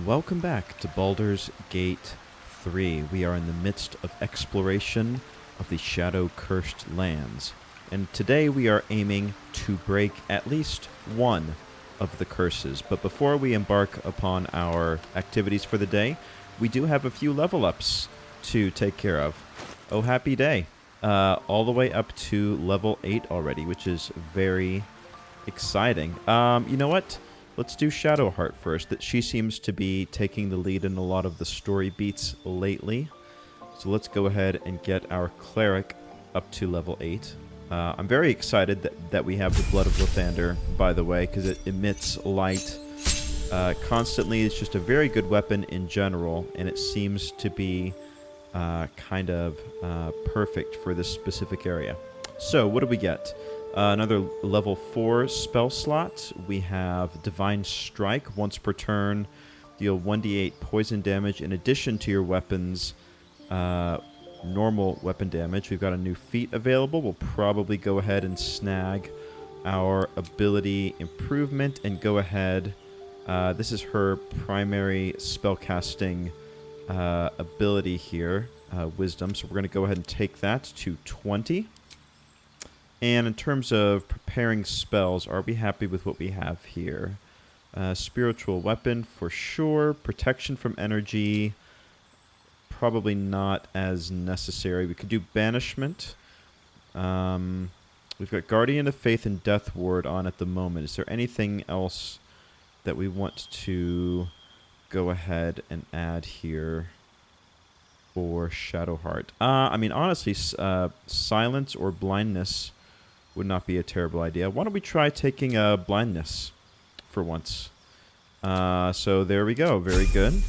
Welcome back to Baldur's Gate 3. We are in the midst of exploration of the shadow-cursed lands. And today we are aiming to break at least one of the curses. But before we embark upon our activities for the day, we do have a few level ups to take care of. Oh, happy day. All the way up to level 8 already, which is very exciting. You know what? Let's do Shadowheart first. That she seems to be taking the lead in a lot of the story beats lately. So let's go ahead and get our cleric up to level 8. I'm very excited that we have the Blood of Lathander, by the way, because it emits light constantly. It's just a very good weapon in general, and it seems to be kind of perfect for this specific area. So what do we get? Another level 4 spell slot. We have Divine Strike. Once per turn, deal 1d8 poison damage in addition to your weapon's normal weapon damage. We've got a new feat available. We'll probably go ahead and snag our ability improvement and go ahead. This is her primary spellcasting ability here, Wisdom. So we're going to go ahead and take that to 20. And in terms of preparing spells, are we happy with what we have here? Spiritual weapon for sure. Protection from energy, probably not as necessary. We could do banishment. We've got Guardian of Faith and Death Ward on at the moment. Is there anything else that we want to go ahead and add here for Shadowheart? I mean, honestly, silence or blindness would not be a terrible idea. Why don't we try taking blindness for once? So there we go. Very good.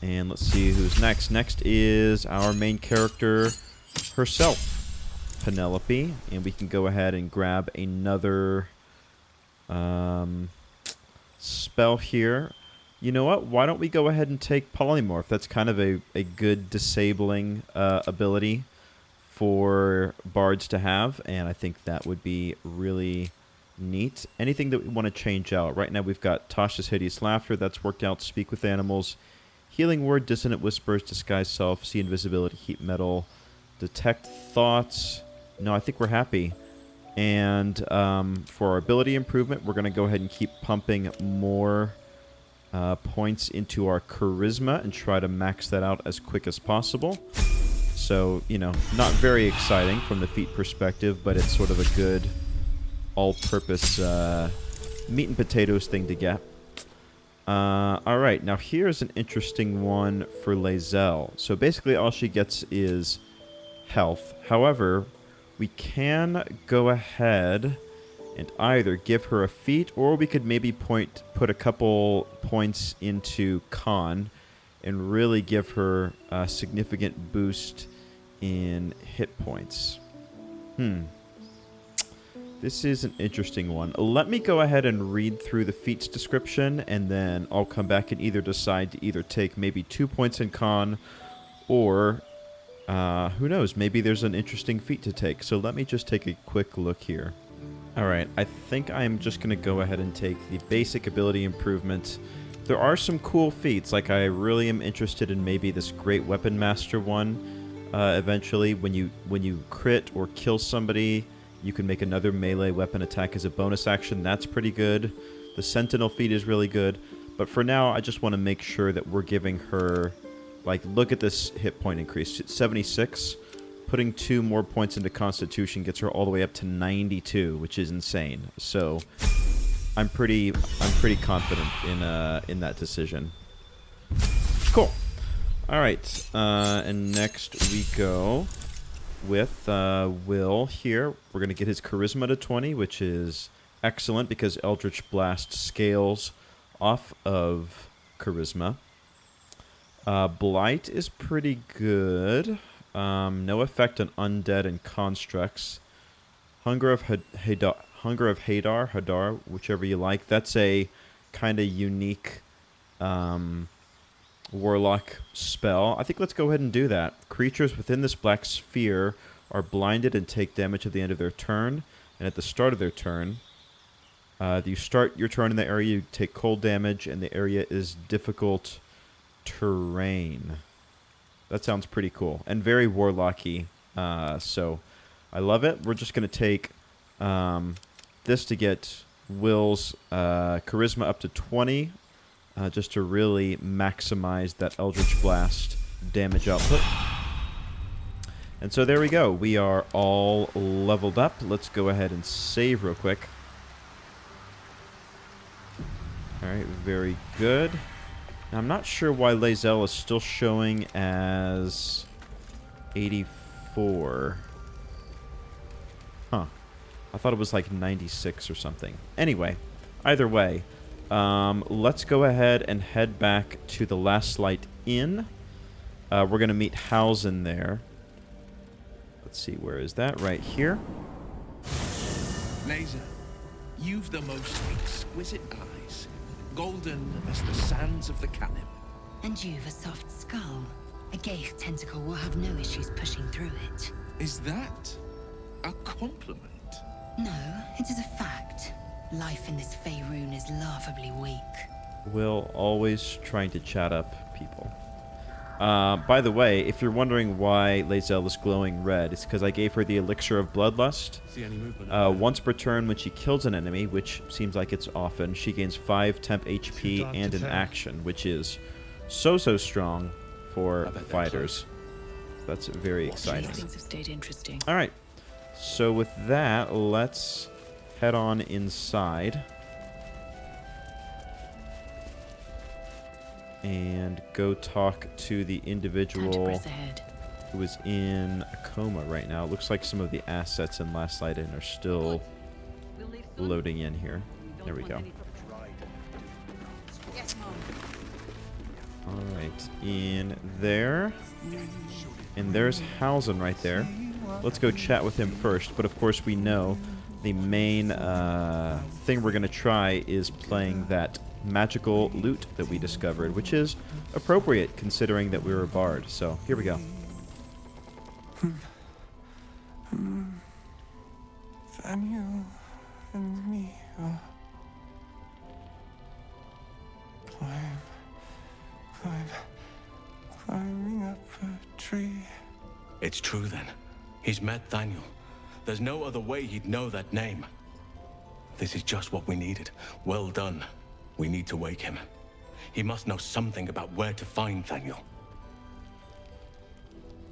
And let's see who's next. Next is our main character herself, Penelope. And we can go ahead and grab another spell here. You know what? Why don't we go ahead and take Polymorph? That's kind of a good disabling ability for bards to have, and I think that would be really neat. Anything that we want to change out. Right now we've got Tasha's Hideous Laughter. That's worked out. Speak with Animals. Healing Word, Dissonant Whispers, Disguise Self, See Invisibility, Heat Metal, Detect Thoughts. No, I think we're happy. And for our ability improvement, we're going to go ahead and keep pumping more points into our Charisma and try to max that out as quick as possible. So, you know, not very exciting from the feat perspective, but it's sort of a good all-purpose meat and potatoes thing to get. Alright, now here's an interesting one for Lae'zel. So basically all she gets is health. However, we can go ahead and either give her a feat, or we could maybe put a couple points into con and really give her a significant boost in hit points. This is an interesting one. Let me go ahead and read through the feat's description, and then I'll come back and either decide to either take maybe 2 points in con, or who knows, maybe there's an interesting feat to take. So let me just take a quick look here. Alright, I think I'm just going to go ahead and take the basic ability improvement. There are some cool feats, like I really am interested in maybe this Great Weapon Master one. Eventually, when you crit or kill somebody, you can make another melee weapon attack as a bonus action. That's pretty good. The Sentinel feat is really good. But for now, I just want to make sure that we're giving her, like, look at this hit point increase. It's 76. Putting 2 more points into Constitution gets her all the way up to 92, which is insane. So I'm pretty confident in that decision. Cool. All right, and next we go with Wyll here. We're going to get his Charisma to 20, which is excellent because Eldritch Blast scales off of Charisma. Blight is pretty good. No effect on undead and constructs. Hunger of Hadar, whichever you like. That's a kind of unique warlock spell. I think let's go ahead and do that. Creatures within this black sphere are blinded and take damage at the end of their turn, and at the start of their turn, You start your turn in the area, you take cold damage, and the area is difficult terrain. That sounds pretty cool. And very warlocky. So I love it. We're just going to take this to get Wyll's charisma up to 20, just to really maximize that Eldritch Blast damage output. And so there we go. We are all leveled up. Let's go ahead and save real quick. All right, very good. Now, I'm not sure why Lae'zel is still showing as 84. Huh. I thought it was like 96 or something. Anyway, either way, let's go ahead and head back to the Last Light Inn. We're going to meet Halsin there. Let's see, where is that? Right here. Lae'zel, you've the most exquisite eyes, golden as the sands of the Canim. And you've a soft skull. A Gale tentacle will have no issues pushing through it. Is that a compliment? No, it is a fact. Life in this Faerun is laughably weak. Wyll always trying to chat up people. By the way, if you're wondering why Lae'zel is glowing red, it's because I gave her the elixir of bloodlust. See any movement? Once per turn, when she kills an enemy, which seems like it's often, she gains 5 temp HP and an action, which is so strong for fighters. That's very exciting. Things have stayed interesting. All right. So with that, let's head on inside. And go talk to the individual who is in a coma right now. It looks like some of the assets in Last Light Inn are still loading in here. There we go. Alright, in there. And there's Halsin right there. Let's go chat with him first. But of course we know the main thing we're going to try is playing that magical loot that we discovered, which is appropriate considering that we were a bard. So here we go. Thaniel and me are climbing up a tree. It's true then. He's met Thaniel. There's no other way he'd know that name. This is just what we needed. Well done. We need to wake him. He must know something about where to find Thaniel.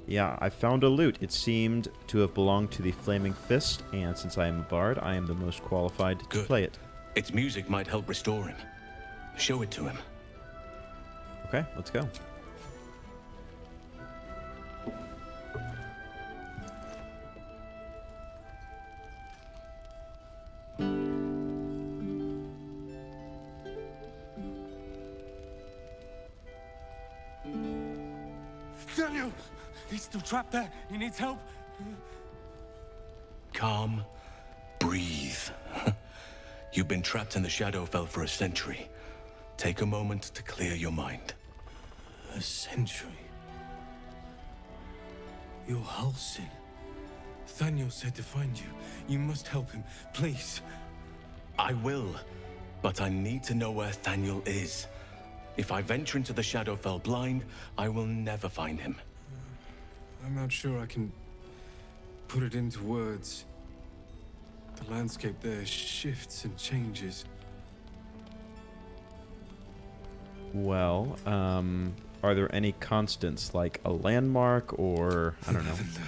Yeah, I found a loot. It seemed to have belonged to the Flaming Fist, and since I am a bard, I am the most qualified to play it. Its music might help restore him. Show it to him. Okay, let's go. Thaniel! He's still trapped there. He needs help. Calm. Breathe. You've been trapped in the Shadowfell for a century. Take a moment to clear your mind. A century? You're Halsin. Thaniel said to find you. You must help him, please. I will, but I need to know where Thaniel is. If I venture into the Shadowfell blind, I will never find him. I'm not sure I can put it into words. The landscape there shifts and changes. Well, are there any constants, like a landmark or, I don't know? Lavender.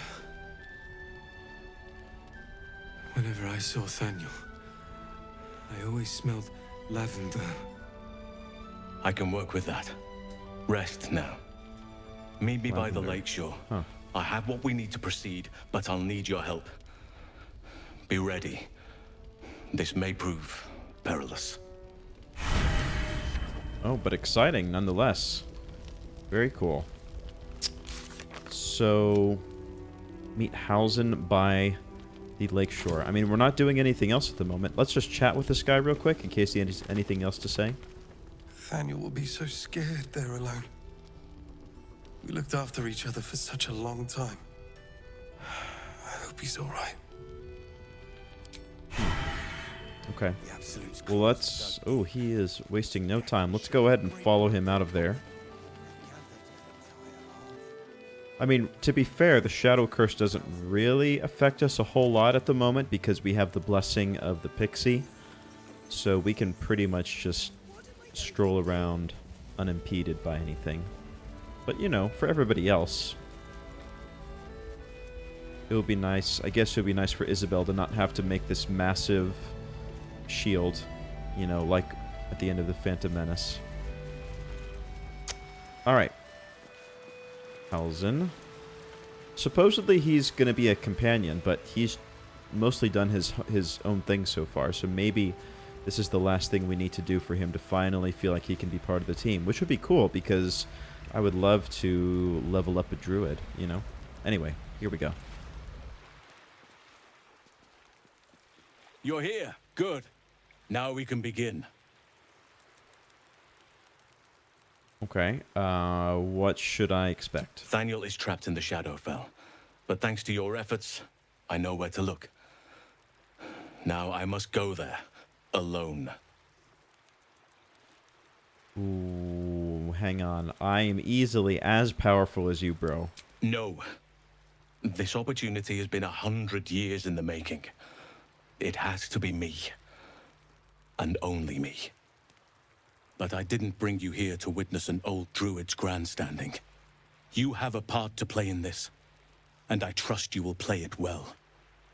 Whenever I saw Thaniel, I always smelled lavender. I can work with that. Rest now. Meet me by the Lavender. lakeshore. Huh. I have what we need to proceed, but I'll need your help. Be ready. This may prove perilous. Oh, but exciting nonetheless. Very cool. So, meet Halsin by the lakeshore. I mean, we're not doing anything else at the moment. Let's just chat with this guy real quick in case he has anything else to say. Thaniel will be so scared there alone. We looked after each other for such a long time. I hope he's all right. Okay. The Absolute's Well, let's... Oh, he is wasting no time. Let's go ahead and follow him out of there. I mean, to be fair, the Shadow Curse doesn't really affect us a whole lot at the moment because we have the blessing of the Pixie. So we can pretty much just stroll around unimpeded by anything. But, you know, for everybody else, it would be nice. I guess it would be nice for Isabel to not have to make this massive shield, you know, like at the end of the Phantom Menace. Alright. Halsin. Supposedly he's going to be a companion, but he's mostly done his own thing so far, so maybe this is the last thing we need to do for him to finally feel like he can be part of the team, which would be cool because I would love to level up a druid, you know? Anyway, here we go. You're here. Good. Now we can begin. Okay, what should I expect? Thaniel is trapped in the Shadowfell, but thanks to your efforts, I know where to look. Now I must go there, alone. Ooh, hang on. I am easily as powerful as you, bro. No. This opportunity has been 100 years in the making. It has to be me. And only me. But I didn't bring you here to witness an old druid's grandstanding. You have a part to play in this, and I trust you will play it well.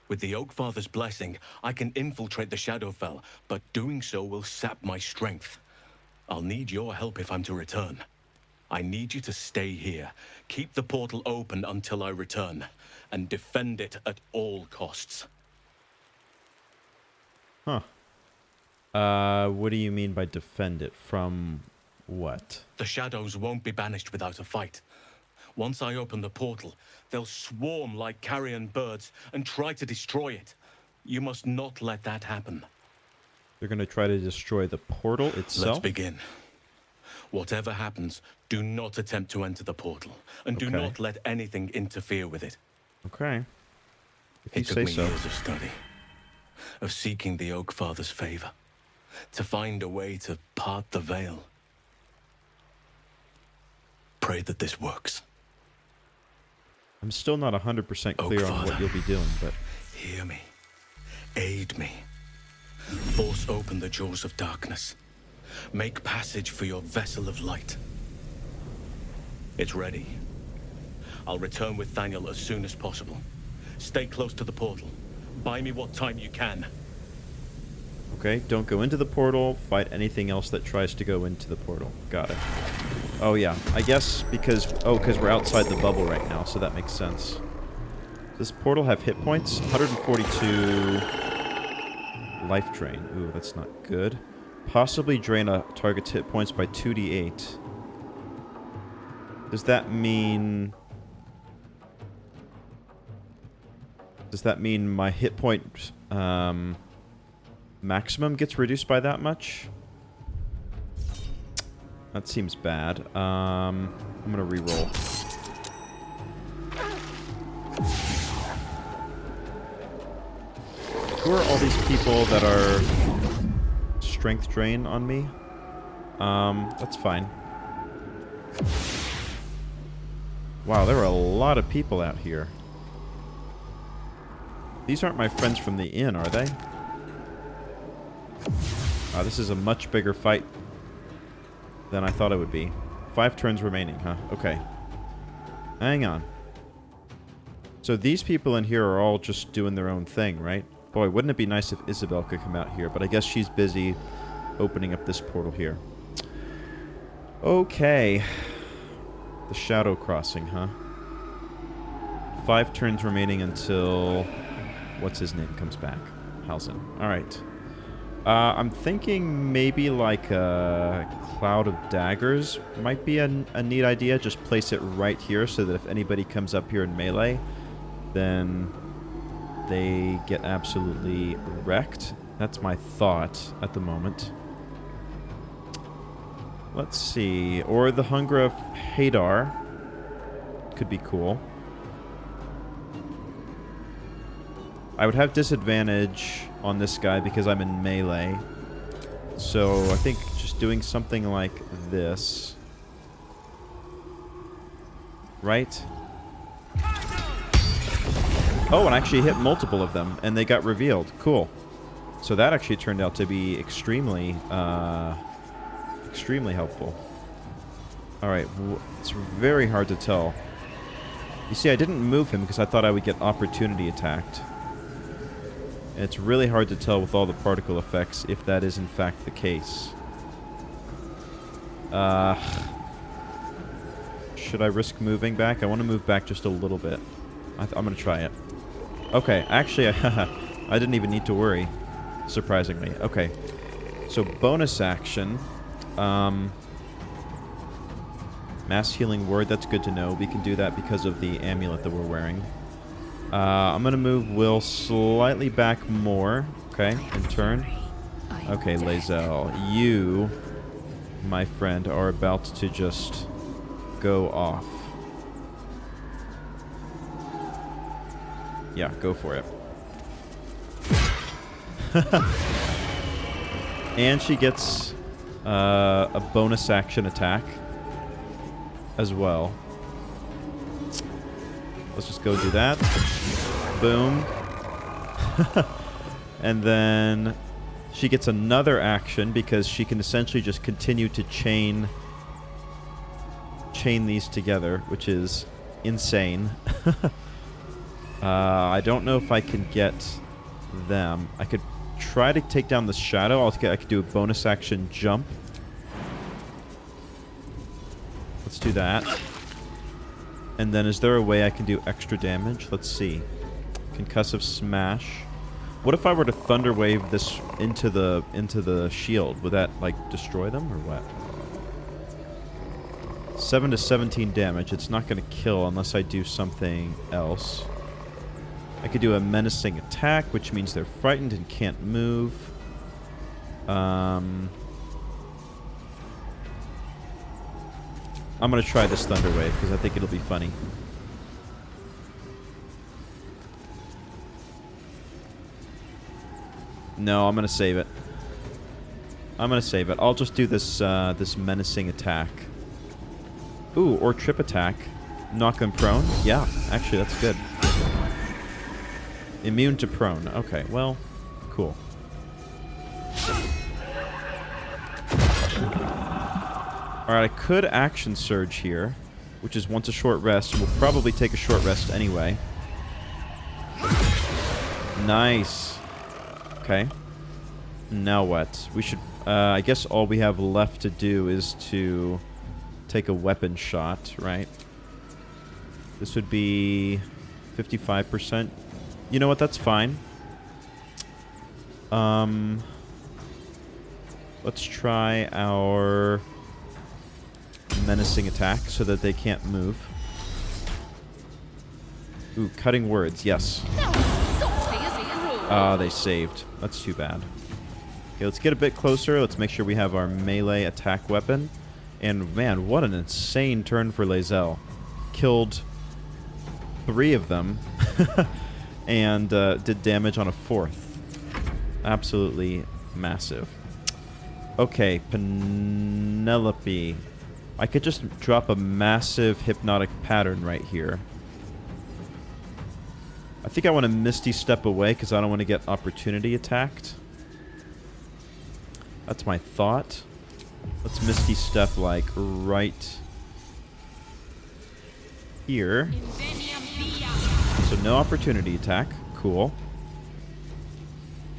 With the Oakfather's blessing, I can infiltrate the Shadowfell, but doing so will sap my strength. I'll need your help if I'm to return. I need you to stay here, keep the portal open until I return, and defend it at all costs. Huh. What do you mean by defend it? From what? The shadows won't be banished without a fight. Once I open the portal, they'll swarm like carrion birds and try to destroy it. You must not let that happen. They're going to try to destroy the portal itself? Let's begin. Whatever happens, do not attempt to enter the portal, and do not let anything interfere with it. Okay. If you It took say me so. years of study, of seeking the Oakfather's favor, to find a way to part the veil. Pray that this works. I'm still not 100% clear on what you'll be doing, but... Hear me. Aid me. Force open the jaws of darkness. Make passage for your vessel of light. It's ready. I'll return with Thaniel as soon as possible. Stay close to the portal. Buy me what time you can. Okay, don't go into the portal. Fight anything else that tries to go into the portal. Got it. Oh, yeah. I guess because... Oh, because we're outside the bubble right now, so that makes sense. Does this portal have hit points? 142... Life drain. Ooh, that's not good. Possibly drain a target's hit points by 2d8. Does that mean... Does that mean my hit point maximum gets reduced by that much? That seems bad. I'm gonna re-roll. Who are all these people that are strength drain on me? That's fine. Wow, there are a lot of people out here. These aren't my friends from the inn, are they? This is a much bigger fight than I thought it would be. 5 turns remaining, huh? Okay. Hang on. So these people in here are all just doing their own thing, right? Boy, wouldn't it be nice if Isabel could come out here, but I guess she's busy opening up this portal here. Okay. The Shadow Crossing, huh? 5 turns remaining until... What's his name comes back? Halsin. Alright. I'm thinking maybe like a Cloud of Daggers might be a neat idea. Just place it right here so that if anybody comes up here in melee, then they get absolutely wrecked. That's my thought at the moment. Let's see. Or the Hunger of Hadar. Could be cool. I would have disadvantage on this guy because I'm in melee. So I think just doing something like this. Right? Oh, and I actually hit multiple of them, and they got revealed. Cool. So that actually turned out to be extremely helpful. Alright, it's very hard to tell. You see, I didn't move him because I thought I would get opportunity attacked. And it's really hard to tell with all the particle effects if that is in fact the case. Should I risk moving back? I want to move back just a little bit. I'm going to try it. Okay, actually, I didn't even need to worry, surprisingly. Okay, so bonus action. Mass healing word, that's good to know. We can do that because of the amulet that we're wearing. I'm going to move Wyll slightly back more. Okay, in turn. Okay, Lae'zel, you, my friend, are about to just go off. Yeah, go for it. And she gets a bonus action attack as well. Let's just go do that. Boom. And then she gets another action because she can essentially just continue to chain these together, which is insane. I don't know if I can get them. I could try to take down the shadow. I could do a bonus action jump. Let's do that. And then is there a way I can do extra damage? Let's see. Concussive smash. What if I were to thunder wave this into the shield? Would that like destroy them or what? 7 to 17 damage. It's not going to kill unless I do something else. I could do a menacing attack, which means they're frightened and can't move. I'm going to try this Thunder Wave because I think it'll be funny. No, I'm going to save it. I'll just do this this menacing attack. Ooh, or trip attack. Knock them prone. Yeah, actually, that's good. Immune to prone. Okay, well, cool. Alright, I could action surge here, which is once a short rest. We'll probably take a short rest anyway. Nice. Okay. Now what? We should... I guess all we have left to do is to take a weapon shot, right? This would be 55%. You know what? That's fine. Let's try our menacing attack so that they can't move. Ooh, cutting words. Yes. Ah, they saved. That's too bad. Okay, let's get a bit closer. Let's make sure we have our melee attack weapon. And man, what an insane turn for Lae'zel. Killed 3 of them and did damage on a 4th. Absolutely massive. Okay, Penelope. I could just drop a massive hypnotic pattern right here. I think I want to Misty Step away because I don't want to get opportunity attacked. That's my thought. Let's Misty Step, like, right here. So no opportunity attack. Cool.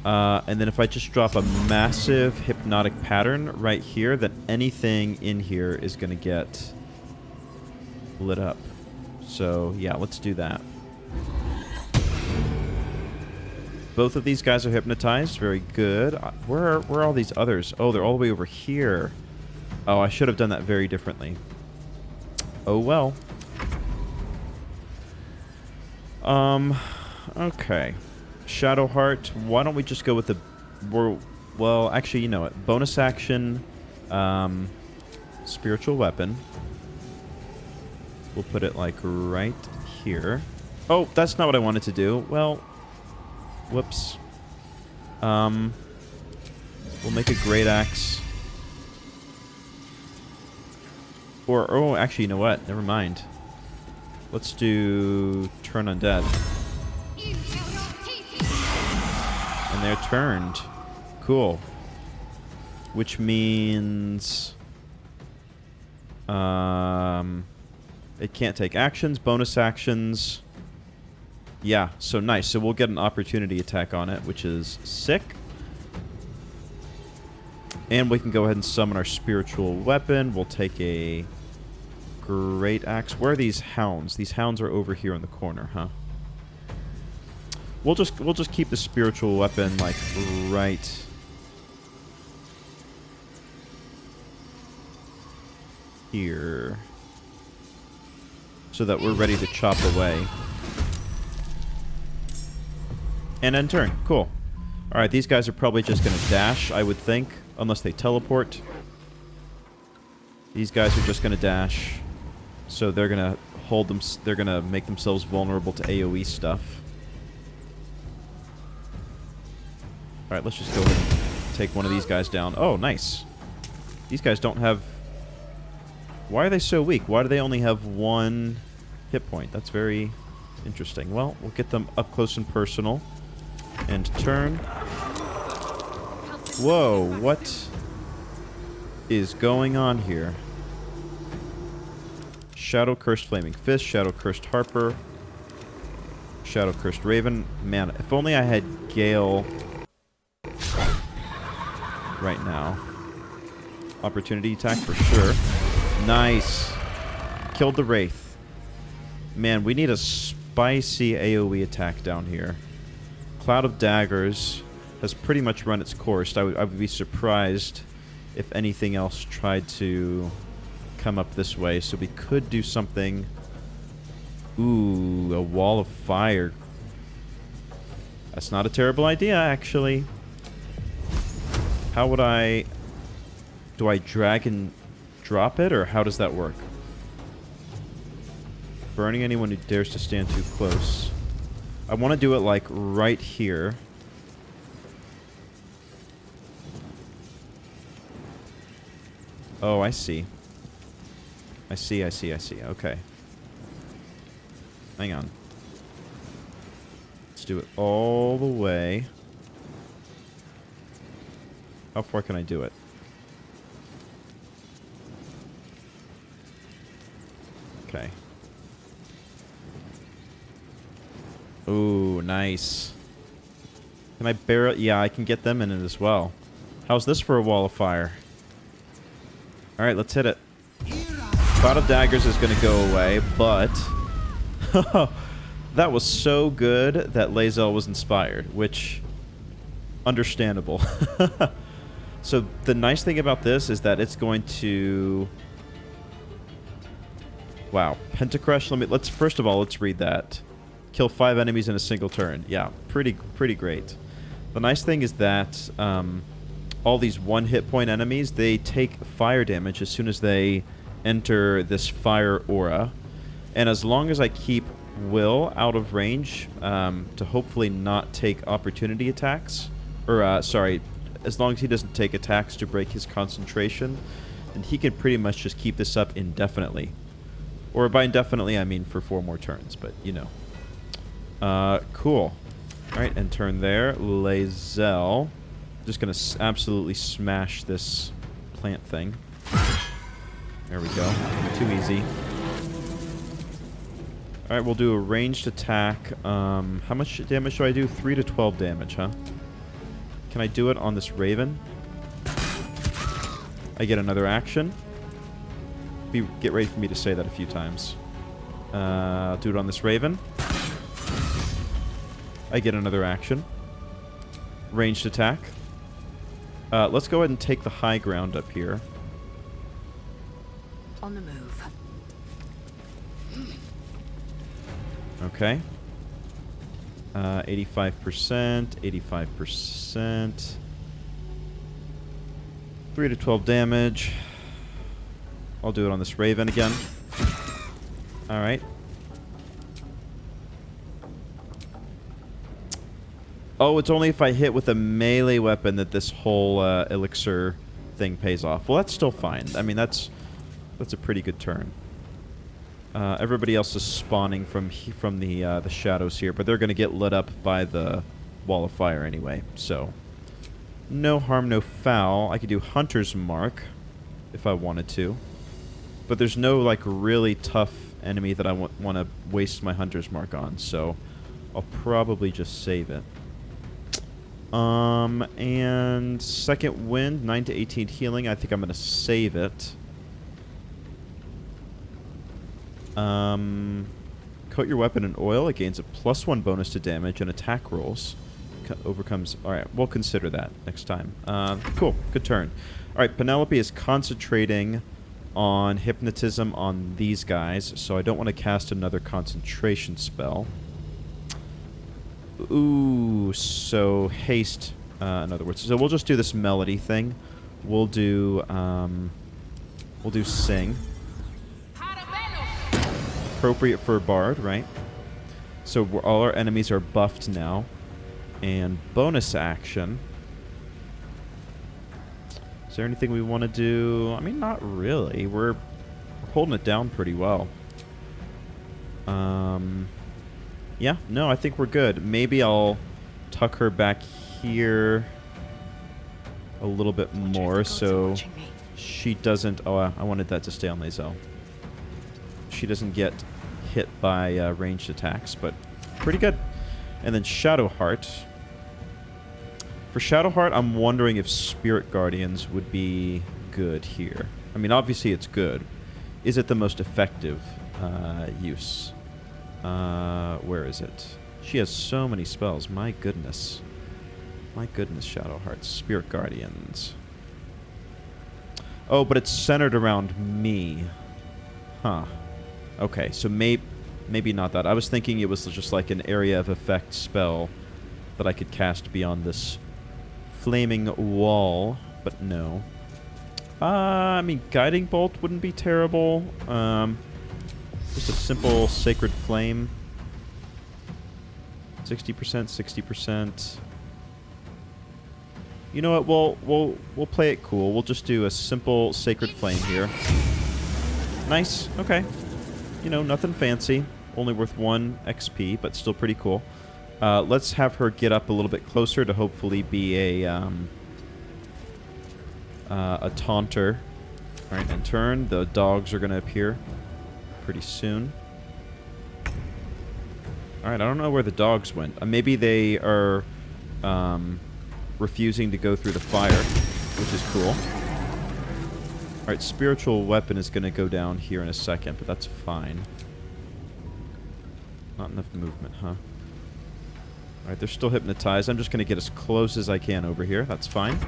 And then if I just drop a massive hypnotic pattern right here, then anything in here is going to get lit up. So, yeah, let's do that. Both of these guys are hypnotized. Very good. Where are all these others? Oh, they're all the way over here. Oh, I should have done that very differently. Oh, well. Okay. Shadowheart. Why don't we just go with the... Well, actually, you know what? Bonus action, spiritual weapon. We'll put it, like, right here. Oh, that's not what I wanted to do. Well... Whoops. We'll make a great axe. Or, oh, actually, you know what? Never mind. Let's do turn undead. And they're turned. Cool. Which means... it can't take actions, bonus actions. Yeah, so nice. So we'll get an opportunity attack on it, which is sick. And we can go ahead and summon our spiritual weapon. We'll take a great axe. Where are these hounds? These hounds are over here in the corner, huh? We'll just keep the spiritual weapon like right here, so that we're ready to chop away. And end turn. Cool. Alright, these guys are probably just going to dash, I would think, unless they teleport. These guys are just going to dash, so they're going to hold them. They're going to make themselves vulnerable to AoE stuff. Alright, let's just go ahead and take one of these guys down. Oh, nice. These guys don't have... Why are they so weak? Why do they only have 1 hit point? That's very interesting. Well, we'll get them up close and personal. And turn. Whoa, what is going on here? Shadow Cursed Flaming Fist, Shadow Cursed Harper, Shadow Cursed Raven. Man, if only I had Gale right now. Opportunity attack for sure. Nice. Killed the Wraith. Man, we need a spicy AoE attack down here. Cloud of Daggers has pretty much run its course. I would be surprised if anything else tried to come up this way. So we could do something... Ooh, a wall of fire. That's not a terrible idea, actually. How would I... Do I drag and drop it, or how does that work? Burning anyone who dares to stand too close. I want to do it, like, right here. Oh, I see. I see. Okay. Hang on. Let's do it all the way. How far can I do it? Okay. Ooh, nice. Can I barrel? Yeah, I can get them in it as well. How's this for a wall of fire? Alright, let's hit it. Cloud of Daggers is going to go away, but... that was so good that Lae'zel was inspired, which... Understandable. So, the nice thing about this is that it's going to... Wow. Pentacrush, let's first of all, let's read that. Kill 5 enemies in a single turn. Yeah, pretty great. The nice thing is that all these 1 hit point enemies, they take fire damage as soon as they enter this fire aura. And as long as I keep Wyll out of range to hopefully not take opportunity attacks, or sorry, as long as he doesn't take attacks to break his concentration, then he can pretty much just keep this up indefinitely. Or by indefinitely, I mean for 4 more turns, but you know. Cool. Alright, and turn there. Lae'zel. Just gonna absolutely smash this plant thing. There we go. Too easy. Alright, we'll do a ranged attack. How much damage do I do? 3 to 12 damage, huh? Can I do it on this Raven? I get another action. Get ready for me to say that a few times. I'll do it on this Raven. I get another action. Ranged attack. Let's go ahead and take the high ground up here. On the move. Okay. 85%, 85%. 3 to 12 damage. I'll do it on this Raven again. Alright. Oh, it's only if I hit with a melee weapon that this whole elixir thing pays off. Well, that's still fine. I mean, that's a pretty good turn. Everybody else is spawning from the shadows here, but they're going to get lit up by the wall of fire anyway. So, no harm, no foul. I could do Hunter's Mark if I wanted to, but there's no like really tough enemy that I want to waste my Hunter's Mark on. So, I'll probably just save it. And second wind, 9 to 18 healing. I think I'm going to save it. Coat your weapon in oil. It gains a +1 bonus to damage and attack rolls. Overcomes... Alright, we'll consider that next time. Cool. Good turn. Alright, Penelope is concentrating on hypnotism on these guys, so I don't want to cast another concentration spell. Ooh, so haste, in other words. So we'll just do this melody thing. We'll do sing. Appropriate for a bard, right? So all our enemies are buffed now. And bonus action. Is there anything we want to do? I mean, not really. We're holding it down pretty well. Yeah, no, I think we're good. Maybe I'll tuck her back here a little bit more so she doesn't... Oh, I wanted that to stay on Lae'zel. She doesn't get hit by ranged attacks, but pretty good. And then Shadowheart. For Shadowheart, I'm wondering if Spirit Guardians would be good here. I mean, obviously it's good. Is it the most effective use? Where is it? She has so many spells. My goodness. My goodness, Shadowheart. Spirit Guardians. Oh, but it's centered around me. Huh. Okay, so maybe not that. I was thinking it was just like an area of effect spell that I could cast beyond this flaming wall, but no. I mean, Guiding Bolt wouldn't be terrible. Just a simple Sacred Flame. 60%, 60%. You know what? We'll play it cool. We'll just do a simple Sacred Flame here. Nice. Okay. You know, nothing fancy. Only worth 1 XP, but still pretty cool. Let's have her get up a little bit closer to hopefully be a taunter. All right, and turn. The dogs are going to appear pretty soon. All right, I don't know where the dogs went. Maybe they are refusing to go through the fire, which is cool. All right, spiritual weapon is going to go down here in a second, but that's fine. Not enough movement, huh? All right, they're still hypnotized. I'm just going to get as close as I can over here. That's fine.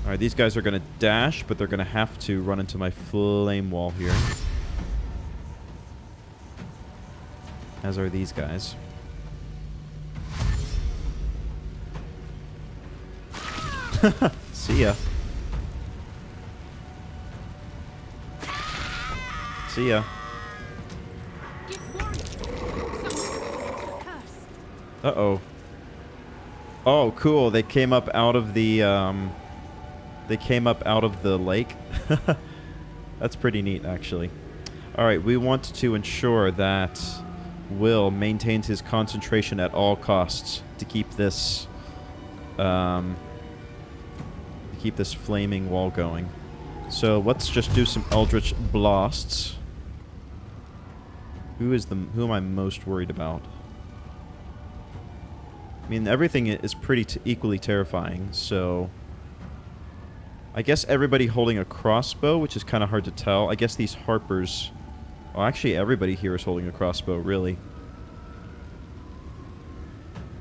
All right, these guys are going to dash, but they're going to have to run into my flame wall here. As are these guys. See ya. See ya. Uh-oh. Oh, cool. They came up out of the, lake. That's pretty neat, actually. Alright, we want to ensure that Wyll maintains his concentration at all costs to keep this, flaming wall going. So let's just do some Eldritch Blasts. Who am I most worried about? I mean, everything is pretty equally terrifying, so... I guess everybody holding a crossbow, which is kind of hard to tell. I guess these harpers... Well, actually, everybody here is holding a crossbow, really.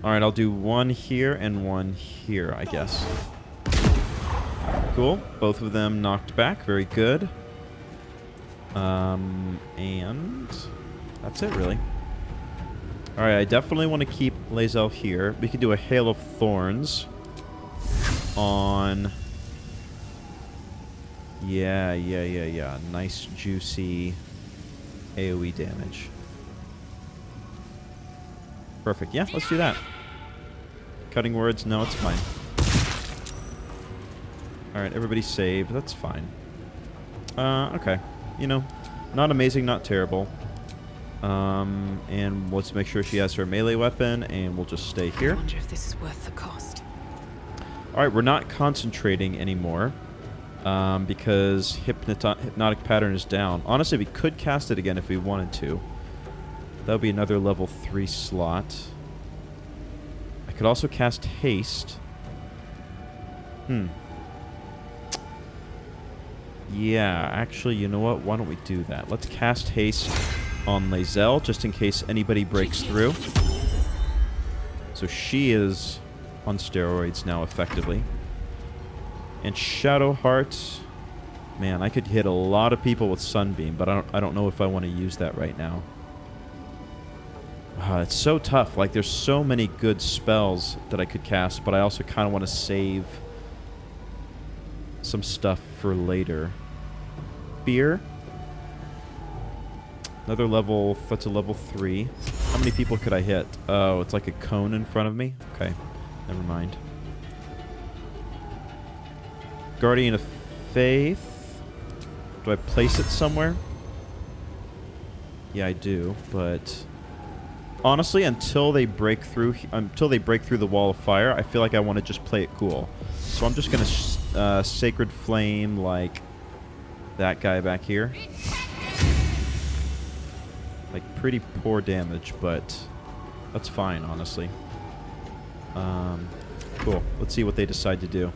Alright, I'll do one here and one here, I guess. Cool. Both of them knocked back. Very good. And... that's it, really. Alright, I definitely want to keep Lae'zel here. We could do a Hail of Thorns on... Yeah. Nice, juicy AoE damage. Perfect. Yeah, let's do that. Cutting words? No, it's fine. Alright, everybody saved. That's fine. Okay. You know, not amazing, not terrible. And let's make sure she has her melee weapon, and we'll just stay I here. wonder if this is worth the cost. Alright, we're not concentrating anymore. Because hypnotic pattern is down. Honestly, we could cast it again if we wanted to. That would be another level 3 slot. I could also cast haste. Yeah, actually, you know what? Why don't we do that? Let's cast haste on Lae'zel, just in case anybody breaks through. So she is on steroids now, effectively. And Shadowheart, man, I could hit a lot of people with Sunbeam, but I don't know if I want to use that right now. It's so tough. Like, there's so many good spells that I could cast, but I also kind of want to save some stuff for later. Fear. Another level, that's a level 3. How many people could I hit? Oh, it's like a cone in front of me? Okay, never mind. Guardian of Faith. Do I place it somewhere? Yeah, I do, but honestly, until they break through the wall of fire, I feel like I want to just play it cool. So I'm just gonna Sacred Flame like that guy back here. Like pretty poor damage, but that's fine, honestly. Cool. Let's see what they decide to do.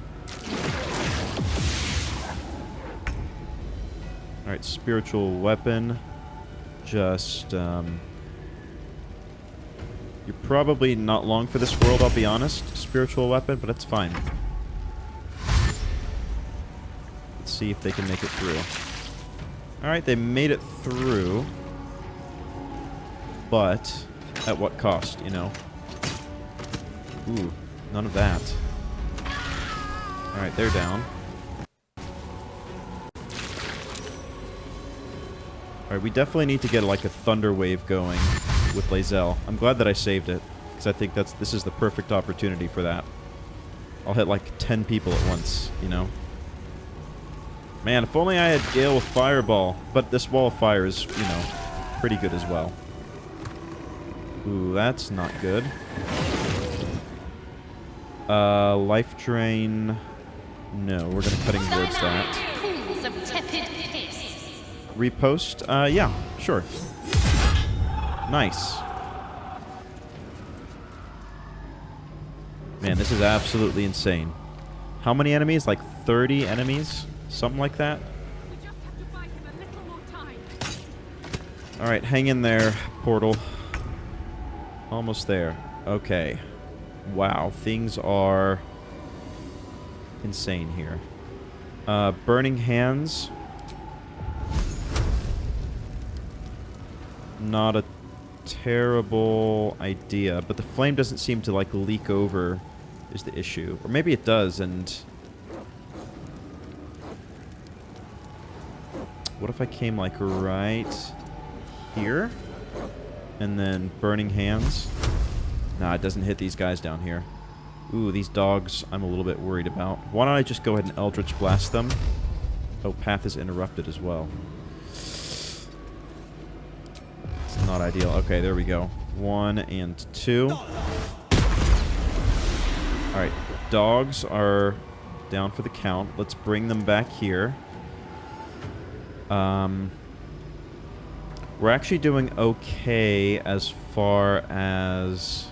Alright, spiritual weapon. Just, you're probably not long for this world, I'll be honest. Spiritual weapon, but it's fine. Let's see if they can make it through. Alright, they made it through. But, at what cost, you know? Ooh, none of that. Alright, they're down. Alright, we definitely need to get like a thunder wave going with Lae'zel. I'm glad that I saved it, because I think this is the perfect opportunity for that. I'll hit like 10 people at once, you know? Man, if only I had Gale with Fireball. But this wall of fire is, you know, pretty good as well. Ooh, that's not good. Life drain. No, we're gonna cutting towards that. Pools of tepid piss. Repost? Yeah, sure. Nice. Man, this is absolutely insane. How many enemies? Like 30 enemies? Something like that? We just have to buy him a little more time. Alright, hang in there, portal. Almost there. Okay. Wow, things are insane here. Burning hands. Not a terrible idea, but the flame doesn't seem to like leak over is the issue. Or maybe it does, and what if I came like right here? And then burning hands. Nah, it doesn't hit these guys down here. Ooh, these dogs I'm a little bit worried about. Why don't I just go ahead and Eldritch Blast them? Oh, path is interrupted as well. It's not ideal. Okay, there we go. 1 and 2. Alright, dogs are down for the count. Let's bring them back here. We're actually doing okay as far as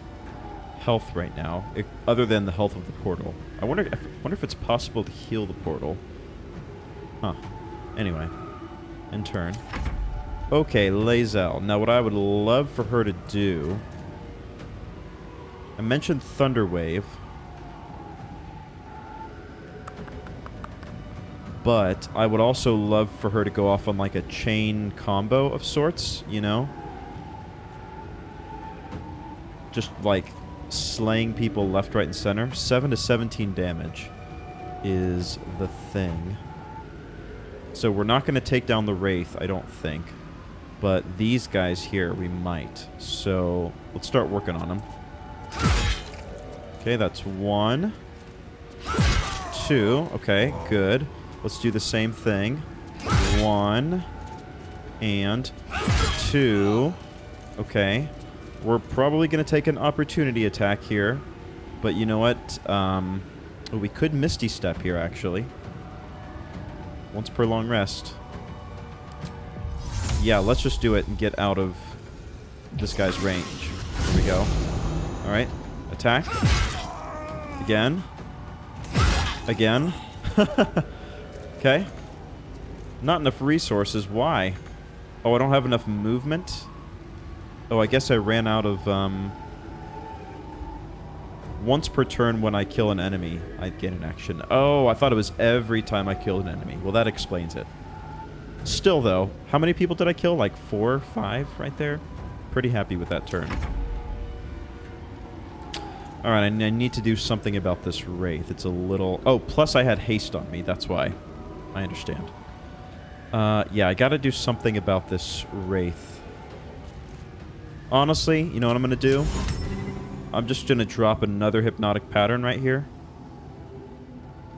health right now, other than the health of the portal. I wonder if it's possible to heal the portal. Huh. Anyway. In turn. Okay, Lae'zel. Now, what I would love for her to do... I mentioned Thunder Wave. But I would also love for her to go off on like a chain combo of sorts, you know? Just like slaying people left, right, and center. 7 to 17 damage is the thing. So we're not going to take down the Wraith, I don't think. But these guys here, we might. So Let's start working on him. Okay, that's 1. 2. Okay, good. Let's do the same thing. 1 and 2. Okay. We're probably going to take an opportunity attack here. But you know what? We could Misty Step here, actually. Once per long rest. Yeah, let's just do it and get out of this guy's range. Here we go. Alright. Attack. Again. Again. Okay. Not enough resources. Why? Oh, I don't have enough movement? Oh, I guess I ran out of, once per turn when I kill an enemy, I get an action. Oh, I thought it was every time I killed an enemy. Well, that explains it. Still, though, how many people did I kill? Like 4, 5 right there? Pretty happy with that turn. Alright, I need to do something about this Wraith. It's a little... Oh, plus I had haste on me. That's why. I understand. Yeah, I gotta do something about this Wraith. Honestly, you know what I'm gonna do? I'm just gonna drop another hypnotic pattern right here.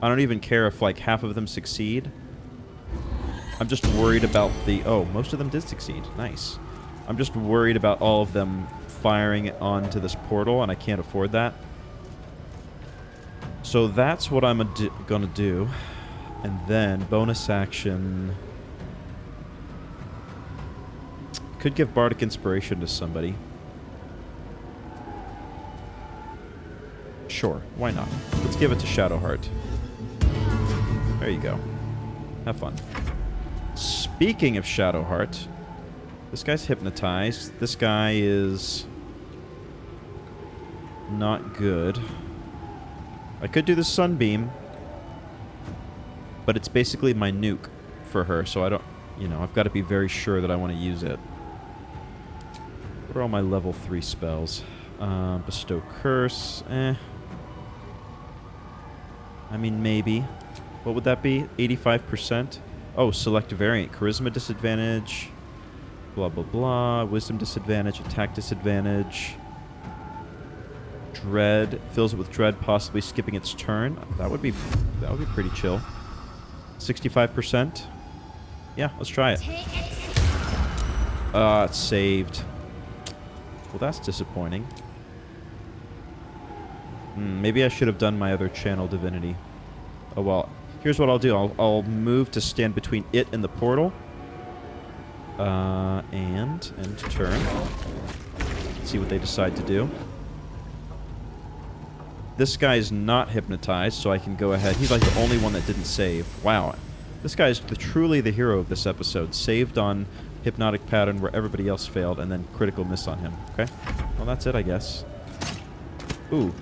I don't even care if, like, half of them succeed. I'm just worried about the... Oh, most of them did succeed. Nice. I'm just worried about all of them firing onto this portal, and I can't afford that. So that's what I'm gonna do. And then, bonus action... Could give Bardic Inspiration to somebody. Sure, why not? Let's give it to Shadowheart. There you go. Have fun. Speaking of Shadowheart, this guy's hypnotized. This guy is not good. I could do the Sunbeam, but it's basically my nuke for her, so I don't, you know, I've got to be very sure that I want to use it. What are all my level 3 spells? Bestow Curse, I mean, maybe. What would that be? 85%? Oh, select variant. Charisma disadvantage. Blah, blah, blah. Wisdom disadvantage. Attack disadvantage. Dread. Fills it with dread, possibly skipping its turn. That would be pretty chill. 65%? Yeah, let's try it. It's saved. Well, that's disappointing. Maybe I should have done my other channel, Divinity. Oh, well. Here's what I'll do. I'll move to stand between it and the portal. And turn. Let's see what they decide to do. This guy's not hypnotized, so I can go ahead. He's like the only one that didn't save. Wow. This guy's truly the hero of this episode. Saved on hypnotic pattern where everybody else failed, and then critical miss on him. Okay. Well, that's it, I guess. Ooh.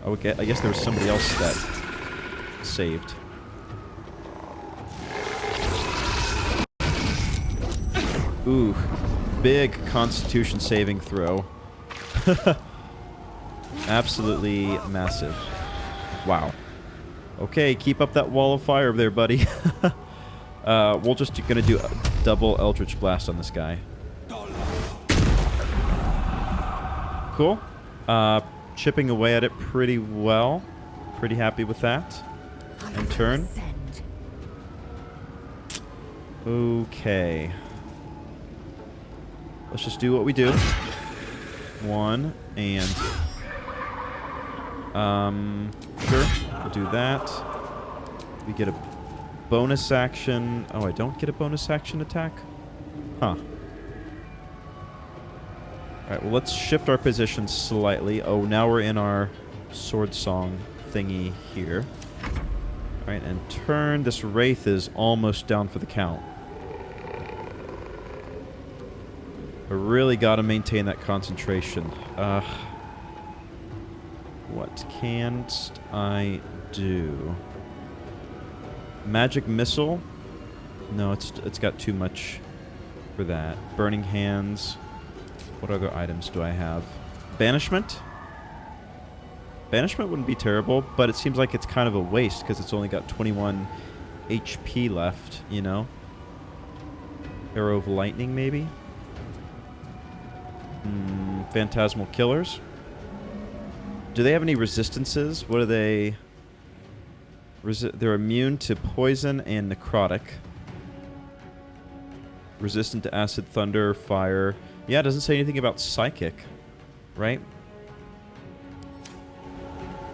Okay, I guess there was somebody else that saved. Ooh. Big Constitution saving throw. Absolutely massive. Wow. Okay, keep up that wall of fire there, buddy. We're just gonna do a double Eldritch Blast on this guy. Cool. Chipping away at it pretty well. Pretty happy with that. And turn. Okay. Let's just do what we do. 1 and... Sure. We'll do that. We get a bonus action. Oh, I don't get a bonus action attack? Huh. Alright, well, let's shift our position slightly. Oh, now we're in our sword song thingy here. Alright, and turn. This Wraith is almost down for the count. I really gotta maintain that concentration. What can't I do? Magic Missile? No, it's got too much for that. Burning Hands. What other items do I have? Banishment? Banishment wouldn't be terrible, but it seems like it's kind of a waste because it's only got 21 HP left, you know? Arrow of Lightning, maybe? Phantasmal killers. Do they have any resistances? What are they? They're immune to poison and necrotic. Resistant to acid, thunder, fire. Yeah, it doesn't say anything about psychic, right?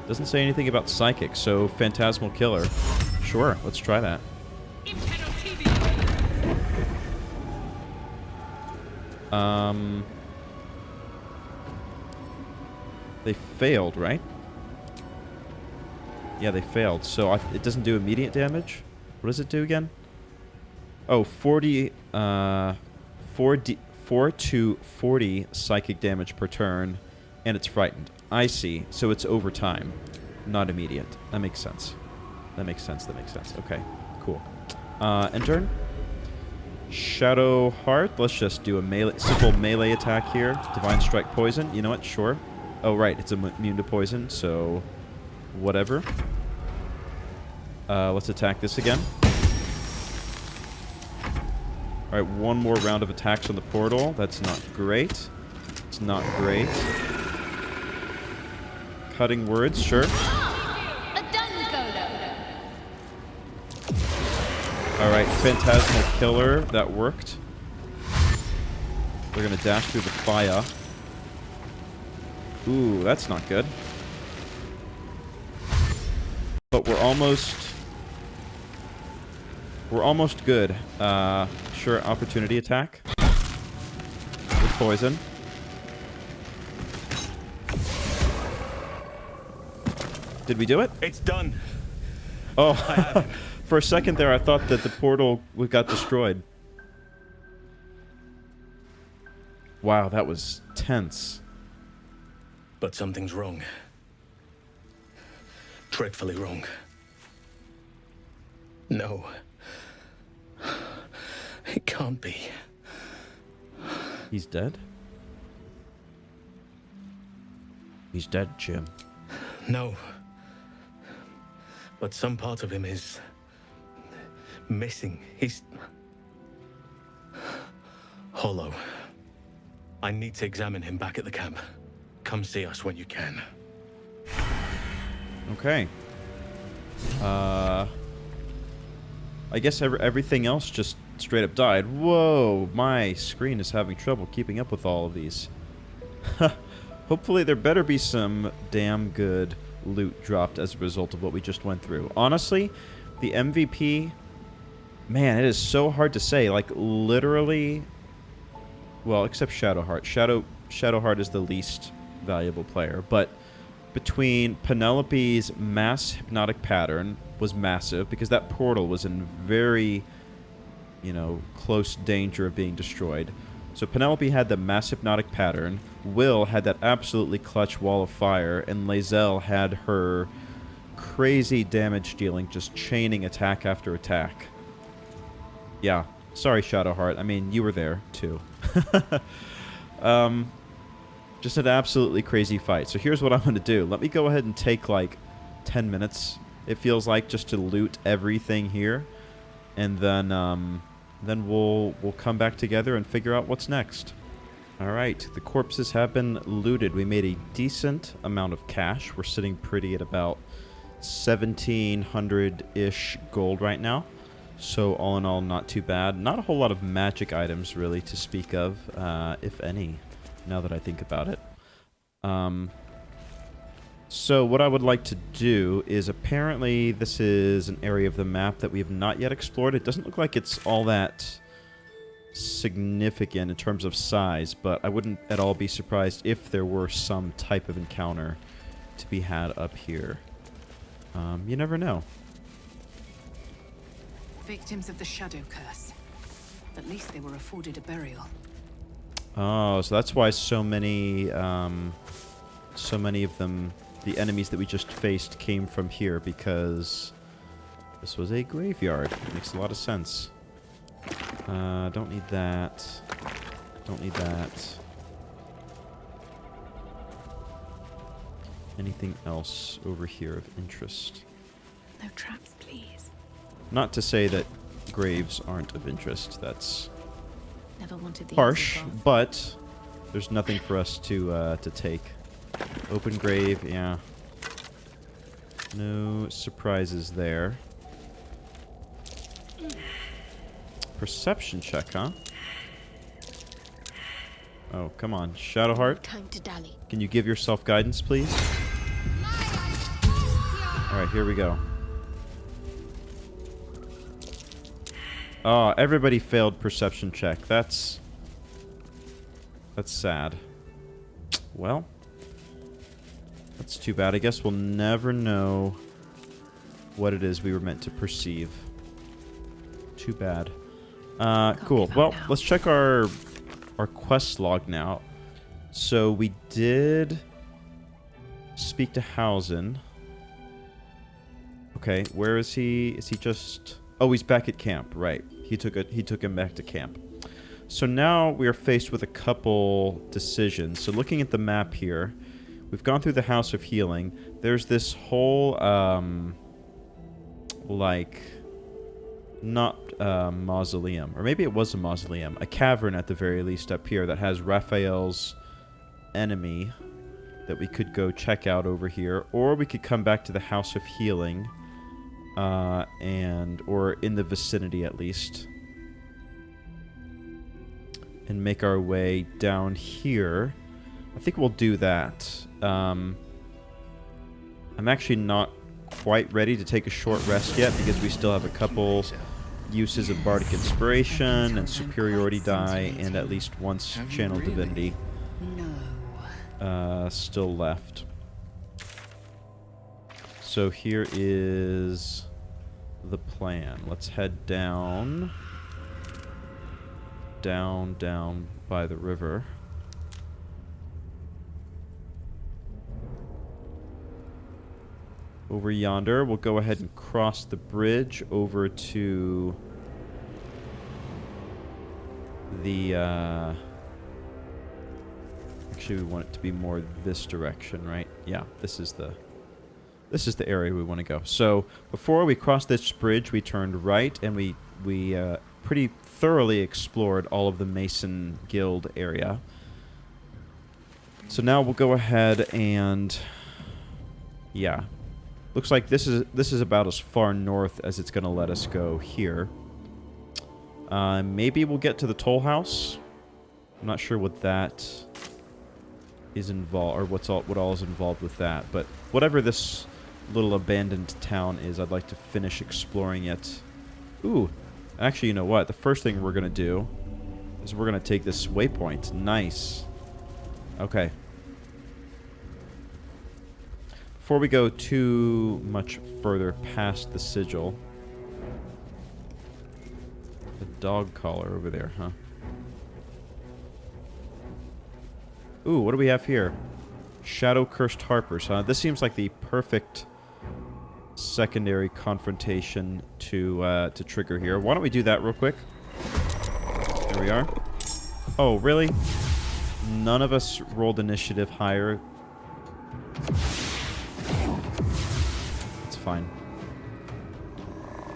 Doesn't say anything about psychic, so phantasmal killer. Sure, let's try that. They failed, right? Yeah, they failed. So it doesn't do immediate damage. What does it do again? Oh, 4 to 40 psychic damage per turn, and it's frightened. I see. So it's over time, not immediate. That makes sense. That makes sense. Okay, cool. End turn. Shadowheart. Let's just do a simple melee attack here. Divine Strike Poison. You know what? Sure. Oh, right. It's immune to poison, so whatever. Let's attack this again. All right, one more round of attacks on the portal. That's not great. It's not great. Cutting words, sure. All right, Phantasmal Killer. That worked. We're going to dash through the fire. Ooh, that's not good. But we're almost good. Sure, opportunity attack. With poison. Did we do it? It's done. Oh, for a second there I thought that the portal got destroyed. Wow, that was tense. But something's wrong. Dreadfully wrong. No. It can't be. He's dead? He's dead, Jim. No. But some part of him is missing. He's hollow. I need to examine him back at the camp. Come see us when you can. Okay. I guess everything else just straight up died. Whoa, my screen is having trouble keeping up with all of these. Hopefully there better be some damn good loot dropped as a result of what we just went through. Honestly, the MVP, man, it is so hard to say. Like, literally, well, except Shadowheart. Shadowheart is the least valuable player, but between Penelope's mass hypnotic pattern was massive because that portal was in very, close danger of being destroyed. So Penelope had the mass hypnotic pattern, Wyll had that absolutely clutch wall of fire, and Lae'zel had her crazy damage dealing, just chaining attack after attack. Yeah, sorry Shadowheart, I mean, you were there too. Just an absolutely crazy fight. So here's what I'm going to do. Let me go ahead and take like 10 minutes, it feels like, just to loot everything here. And then we'll come back together and figure out what's next. Alright, the corpses have been looted. We made a decent amount of cash. We're sitting pretty at about 1,700-ish gold right now. So all in all, not too bad. Not a whole lot of magic items, really, to speak of, if any, now that I think about it. So what I would like to do is, apparently this is an area of the map that we have not yet explored. It doesn't look like it's all that significant in terms of size, but I wouldn't at all be surprised if there were some type of encounter to be had up here. You never know. Victims of the Shadow Curse. At least they were afforded a burial. Oh, so that's why so many of them, the enemies that we just faced, came from here, because this was a graveyard. Makes a lot of sense. Don't need that. Don't need that. Anything else over here of interest? No traps, please. Not to say that graves aren't of interest. That's Never wanted the harsh, easy path. but There's nothing for us to take. Open grave, yeah. No surprises there. Perception check, huh? Oh, come on. Shadowheart, Time to dally. can you give yourself guidance, please? Alright, here we go. Oh, everybody failed perception check. That's sad. Well, that's too bad. I guess we'll never know what it is we were meant to perceive. Too bad. Cool. Well, let's check our quest log now. So we did speak to Halsin. Okay, where is he? Is he just... Oh, he's back at camp. Right. He took him back to camp. So now we are faced with a couple decisions. So looking at the map here, we've gone through the House of Healing. There's this whole, like, not mausoleum, or maybe it was a mausoleum, a cavern at the very least up here that has Raphael's enemy that we could go check out over here, or we could come back to the House of Healing, or in the vicinity at least, and make our way down here. I think we'll do that. I'm actually not quite ready to take a short rest yet because we still have a couple uses of Bardic Inspiration and Superiority die and at least once Channel Divinity still left. So here is the plan. Let's head down by the river. Over yonder, we'll go ahead and cross the bridge over to the, actually we want it to be more this direction, right? Yeah, this is the area we want to go. So, before we crossed this bridge, we turned right, and we pretty thoroughly explored all of the Mason Guild area. So now we'll go ahead and... yeah. Looks like this is about as far north as it's going to let us go here. Maybe we'll get to the toll house. I'm not sure what that is involved, or what all is involved with that. But whatever this little abandoned town is, I'd like to finish exploring it. Ooh, actually, you know what? The first thing we're going to do is we're going to take this waypoint. Nice. Okay. Before we go too much further past the sigil, the dog collar over there, huh? Ooh, what do we have here? Shadow Cursed Harpers, huh? This seems like the perfect secondary confrontation to trigger here. Why don't we do that real quick? There we are. Oh, really? None of us rolled initiative higher. Fine.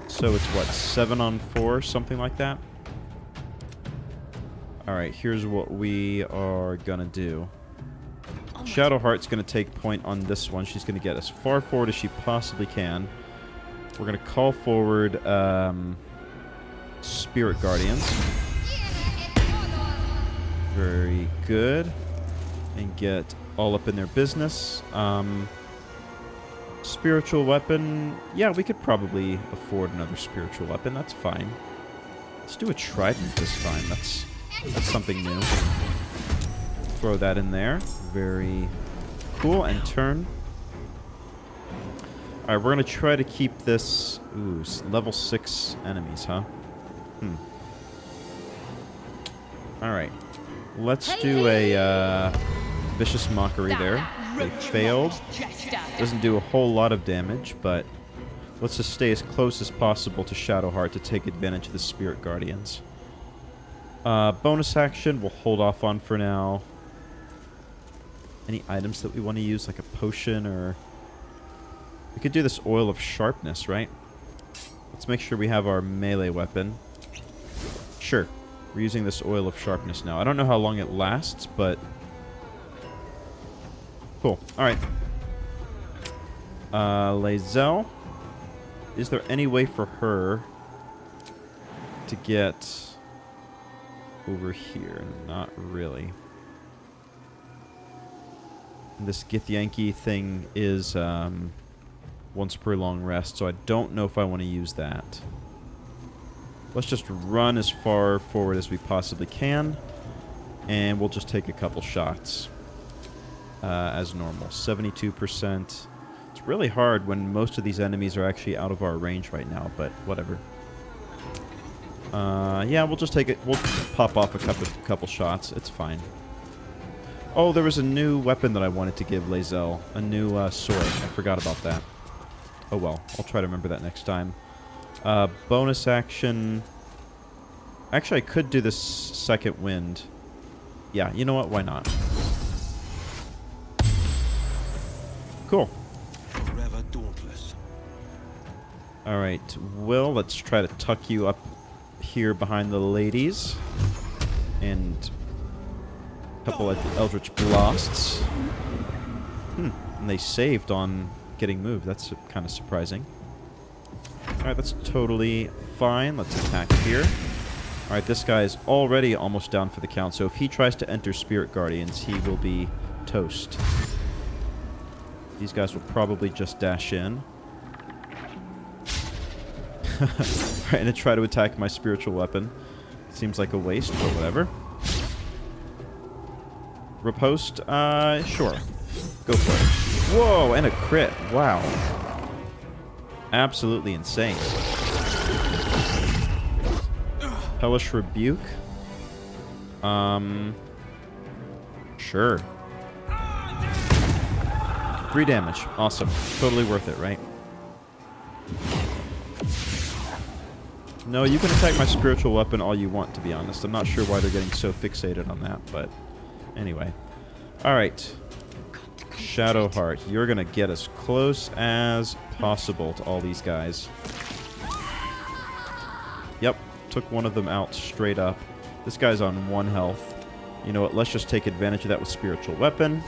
So it's what, 7 on 4, something like that? Alright, here's what we are gonna do. Shadowheart's gonna take point on this one. She's gonna get as far forward as she possibly can. We're gonna call forward Spirit Guardians. Very good. And get all up in their business. Spiritual weapon. Yeah, we could probably afford another spiritual weapon. That's fine. Let's do a trident this time. That's something new. Throw that in there. Very cool. And turn. Alright, we're going to try to keep this... Ooh, level 6 enemies, huh? Alright. Let's do a vicious mockery there. They failed. Doesn't do a whole lot of damage, but let's just stay as close as possible to Shadowheart to take advantage of the Spirit Guardians. Bonus action, we'll hold off on for now. Any items that we want to use, like a potion, or... We could do this Oil of Sharpness, right? Let's make sure we have our melee weapon. Sure. We're using this oil of sharpness now. I don't know how long it lasts, but... Cool. Alright. Lae'zel. Is there any way for her to get over here? Not really. This githyanki thing is once per long rest, so I don't know if I want to use that. Let's just run as far forward as we possibly can, and we'll just take a couple shots as normal. 72%. It's really hard when most of these enemies are actually out of our range right now, but whatever. Yeah, we'll just take it. We'll pop off a couple shots. It's fine. Oh, there was a new weapon that I wanted to give Lae'zel. A new sword. I forgot about that. Oh well, I'll try to remember that next time. Bonus action. Actually, I could do this second wind. Yeah, you know what? Why not? Cool. Forever dauntless. Alright, Wyll, let's try to tuck you up here behind the ladies. And a couple of Eldritch Blasts. And they saved on getting moved. That's kind of surprising. Alright, that's totally fine. Let's attack here. Alright, this guy is already almost down for the count, so if he tries to enter Spirit Guardians, he will be toast. These guys will probably just dash in. Alright, and try to attack my spiritual weapon. Seems like a waste, but whatever. Riposte? Sure. Go for it. Whoa, and a crit. Wow. Absolutely insane. Hellish Rebuke. Sure. 3 damage. Awesome. Totally worth it, right? No, you can attack my spiritual weapon all you want, to be honest. I'm not sure why they're getting so fixated on that, but anyway. Alright. Shadowheart, you're going to get as close as possible to all these guys. Yep, took one of them out straight up. This guy's on 1 health. You know what, let's just take advantage of that with spiritual weapon.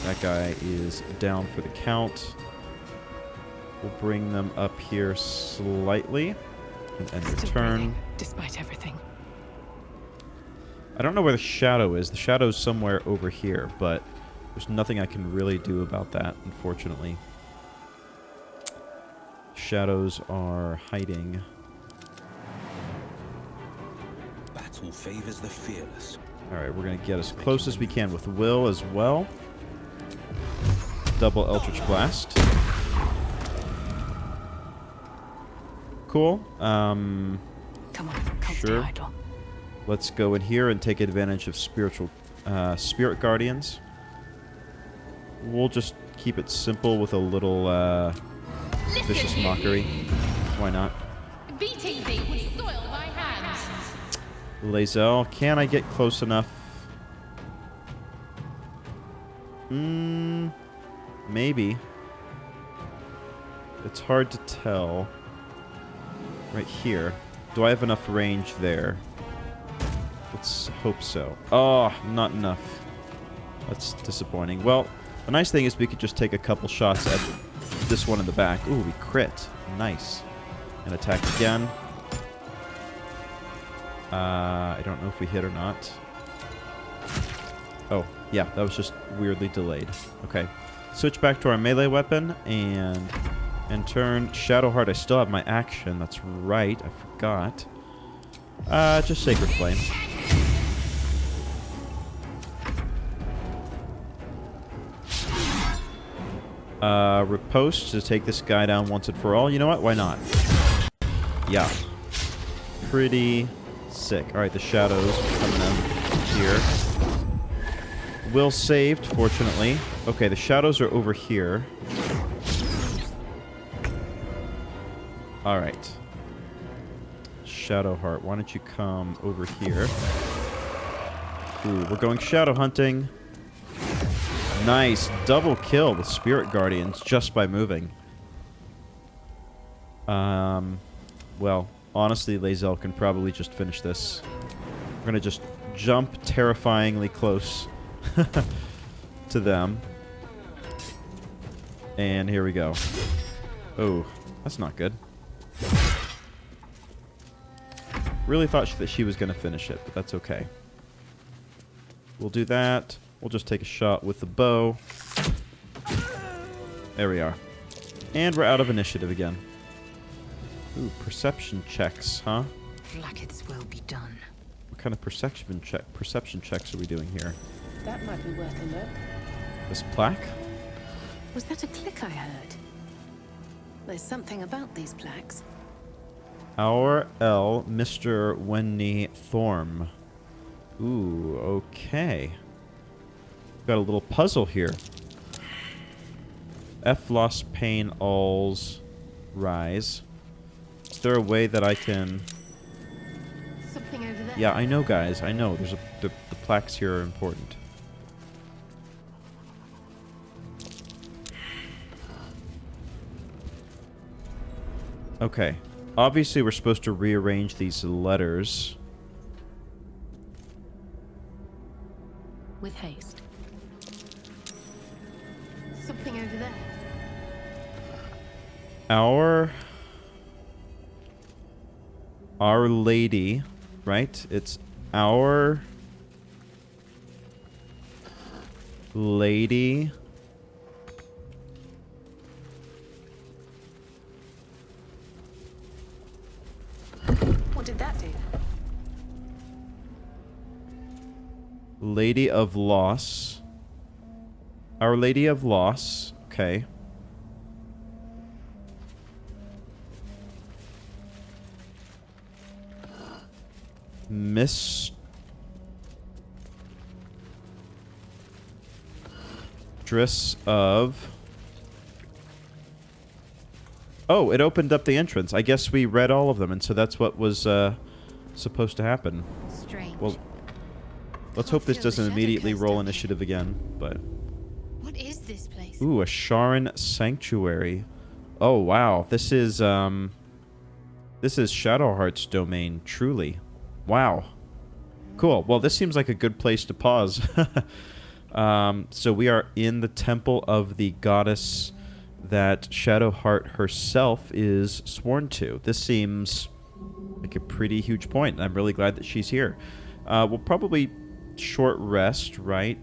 That guy is down for the count. We'll bring them up here slightly and end their turn. Despite everything. I don't know where the shadow is. The shadow's somewhere over here, but there's nothing I can really do about that, unfortunately. Shadows are hiding. Battle favors the fearless. Alright, we're going to get as close as we can with Wyll as well. Double Eldritch Blast. Cool. Come on, sure. idol. Let's go in here and take advantage of spiritual Spirit Guardians. We'll just keep it simple with a little vicious mockery. Why not? Beating thee would soil my hands. Lae'zel, can I get close enough? Maybe. It's hard to tell. Right here. Do I have enough range there? Let's hope so. Oh, not enough. That's disappointing. Well, the nice thing is we could just take a couple shots at this one in the back. Ooh, we crit. Nice. And attack again. I don't know if we hit or not. Oh, yeah, that was just weirdly delayed. Okay. Switch back to our melee weapon and turn Shadowheart. I still have my action. That's right. I forgot. Just Sacred Flame. Riposte to take this guy down once and for all. You know what? Why not? Yeah. Pretty sick. Alright, the shadows coming in here. Wyll saved, fortunately. Okay, the shadows are over here. Alright. Shadowheart, why don't you come over here? Ooh, we're going shadow hunting. Nice. Double kill with Spirit Guardians just by moving. Well, Honestly, Lae'zel can probably just finish this. We're going to just jump terrifyingly close to them. And here we go. Oh, that's not good. Really thought that she was going to finish it, but that's okay. We'll do that. We'll just take a shot with the bow. There we are. And we're out of initiative again. Ooh, perception checks, huh? Like it's well be done. What kind of perception checks are we doing here? That might be worth a look. This plaque? Was that a click I heard? There's something about these plaques. Our L, Mr. Wenny Thorm. Ooh, okay. Got a little puzzle here. F lost pain alls rise. Is there a way that I can... Something over there. Yeah, I know, guys. I know. There's the plaques here are important. Okay. Obviously, we're supposed to rearrange these letters. With haste. Something over there. Our Lady, right? It's Our Lady. What did that do? Lady of Loss. Our Lady of Loss. Okay. Mistress of... Oh, it opened up the entrance. I guess we read all of them, and so that's what was supposed to happen. Strange. Well, let's hope this Feel the doesn't shadow immediately curse roll down initiative again, but... What is this place? Ooh, a Sharon Sanctuary. Oh, wow. This is Shadowheart's domain, truly. Wow. Cool. Well, this seems like a good place to pause. So we are in the temple of the goddess that Shadowheart herself is sworn to. This seems like a pretty huge point. I'm really glad that she's here. We'll probably short rest, right?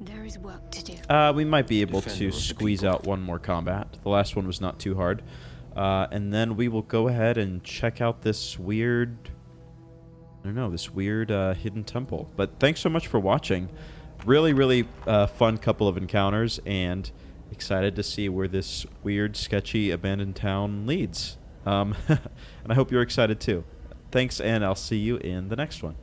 There is work to do. We might be able Defender to of the squeeze people. out one more combat. The last one was not too hard. And then we will go ahead and check out this weird... I don't know, this weird hidden temple. But thanks so much for watching. Really, really fun couple of encounters, and excited to see where this weird, sketchy, abandoned town leads. And I hope you're excited too. Thanks, and I'll see you in the next one.